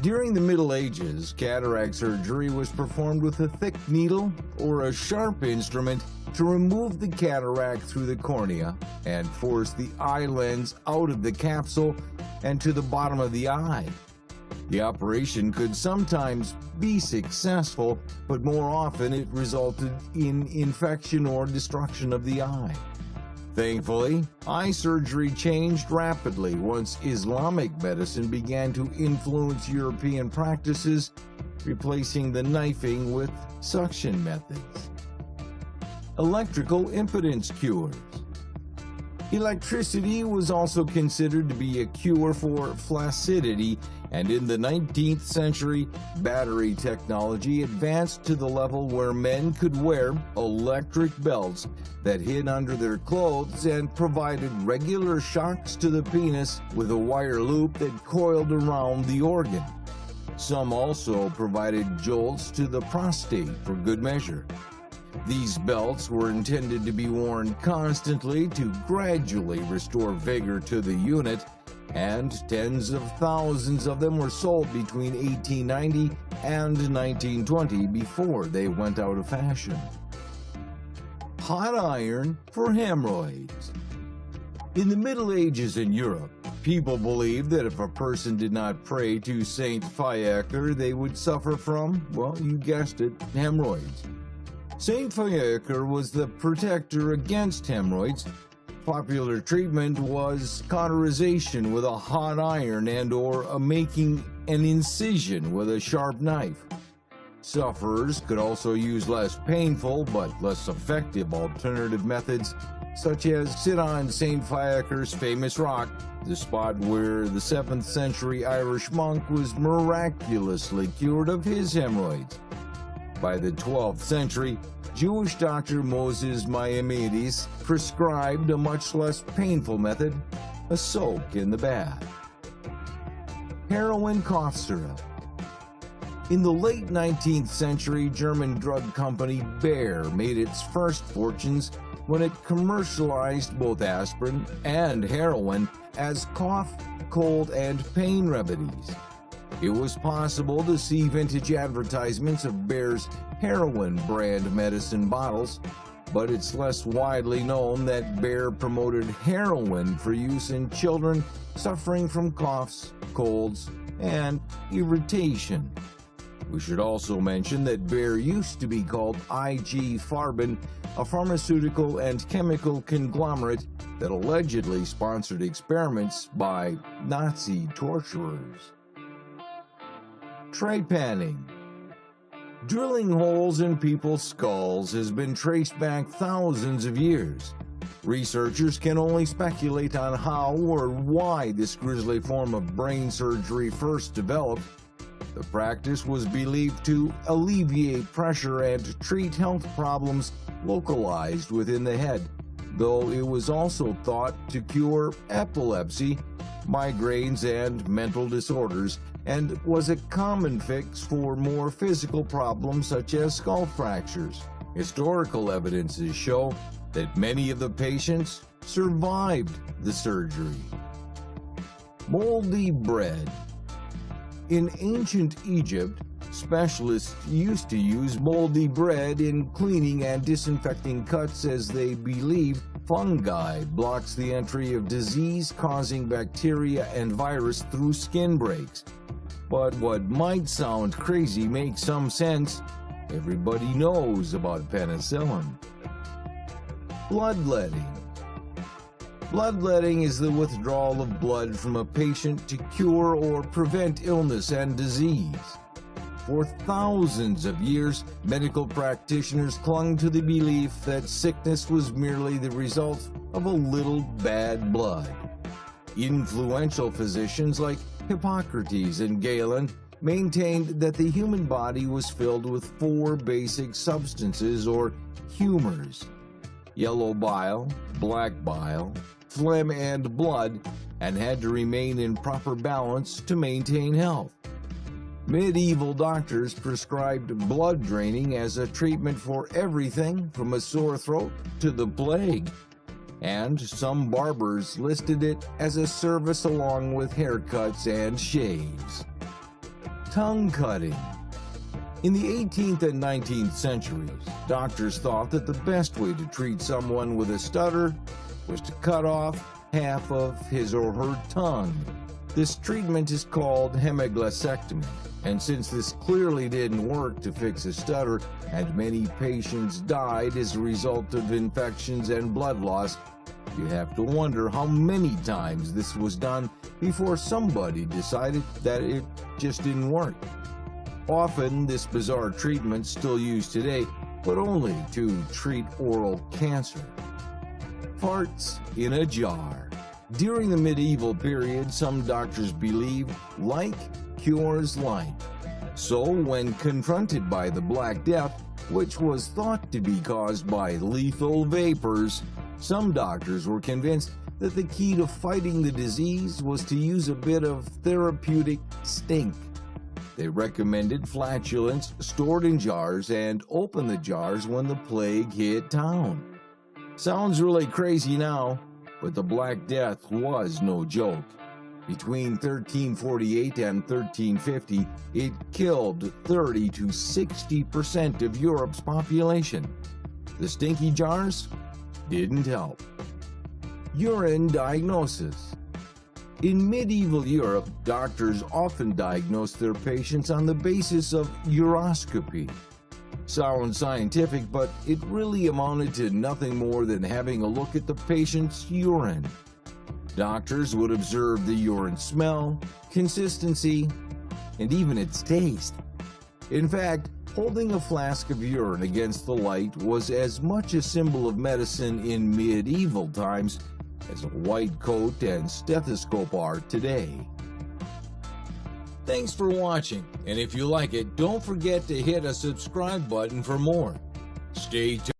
During the Middle Ages, cataract surgery was performed with a thick needle or a sharp instrument to remove the cataract through the cornea and force the eye lens out of the capsule and to the bottom of the eye. The operation could sometimes be successful, but more often it resulted in infection or destruction of the eye. Thankfully, eye surgery changed rapidly once Islamic medicine began to influence European practices, replacing the knifing with suction methods. Electrical impotence cures. Electricity was also considered to be a cure for flaccidity, and in the 19th century, battery technology advanced to the level where men could wear electric belts that hid under their clothes and provided regular shocks to the penis with a wire loop that coiled around the organ. Some also provided jolts to the prostate for good measure. These belts were intended to be worn constantly to gradually restore vigor to the unit, and tens of thousands of them were sold between 1890 and 1920 before they went out of fashion. Hot iron for hemorrhoids. In the Middle Ages in Europe, people believed that if a person did not pray to Saint Fiacre, they would suffer from, well, you guessed it, hemorrhoids. Saint Fiacre was the protector against hemorrhoids. Popular treatment was cauterization with a hot iron and/or making an incision with a sharp knife. Sufferers could also use less painful but less effective alternative methods, such as sit on Saint Fiacre's famous rock, the spot where the 7th century Irish monk was miraculously cured of his hemorrhoids. By the 12th century, Jewish doctor Moses Maimonides prescribed a much less painful method, a soak in the bath. Heroin cough syrup. In the late 19th century, German drug company Bayer made its first fortunes when it commercialized both aspirin and heroin as cough, cold, and pain remedies. It was possible to see vintage advertisements of Bayer's heroin brand medicine bottles, but it's less widely known that Bayer promoted heroin for use in children suffering from coughs, colds, and irritation. We should also mention that Bayer used to be called IG Farben, a pharmaceutical and chemical conglomerate that allegedly sponsored experiments by Nazi torturers. Trepanning. Drilling holes in people's skulls has been traced back thousands of years. Researchers can only speculate on how or why this grisly form of brain surgery first developed. The practice was believed to alleviate pressure and treat health problems localized within the head, though it was also thought to cure epilepsy, migraines, and mental disorders, and was a common fix for more physical problems such as skull fractures. Historical evidences show that many of the patients survived the surgery. Moldy bread. In ancient Egypt, specialists used to use moldy bread in cleaning and disinfecting cuts as they believed fungi blocks the entry of disease-causing bacteria and virus through skin breaks. But what might sound crazy makes some sense. Everybody knows about penicillin. Bloodletting. Bloodletting is the withdrawal of blood from a patient to cure or prevent illness and disease. For thousands of years, medical practitioners clung to the belief that sickness was merely the result of a little bad blood. Influential physicians like Hippocrates and Galen maintained that the human body was filled with 4 basic substances or humors: yellow bile, black bile, phlegm, and blood, and had to remain in proper balance to maintain health. Medieval doctors prescribed blood draining as a treatment for everything from a sore throat to the plague, and some barbers listed it as a service along with haircuts and shaves. Tongue cutting. In the 18th and 19th centuries, doctors thought that the best way to treat someone with a stutter was to cut off half of his or her tongue. This treatment is called hemiglossectomy, and since this clearly didn't work to fix a stutter, and many patients died as a result of infections and blood loss, you have to wonder how many times this was done before somebody decided that it just didn't work. Often, this bizarre treatment is still used today, but only to treat oral cancer. Farts in a jar. During the medieval period, some doctors believed like cures like. So, when confronted by the Black Death, which was thought to be caused by lethal vapors, some doctors were convinced that the key to fighting the disease was to use a bit of therapeutic stink. They recommended flatulence stored in jars and open the jars when the plague hit town. Sounds really crazy now, but the Black Death was no joke. Between 1348 and 1350, it killed 30 to 60% of Europe's population. The stinky jars didn't help. Urine diagnosis. In medieval Europe, doctors often diagnosed their patients on the basis of uroscopy. Sounds scientific, but it really amounted to nothing more than having a look at the patient's urine. Doctors would observe the urine smell, consistency, and even its taste. In fact, holding a flask of urine against the light was as much a symbol of medicine in medieval times as a white coat and stethoscope are today. Thanks for watching, and if you like it, don't forget to hit a subscribe button for more. Stay tuned.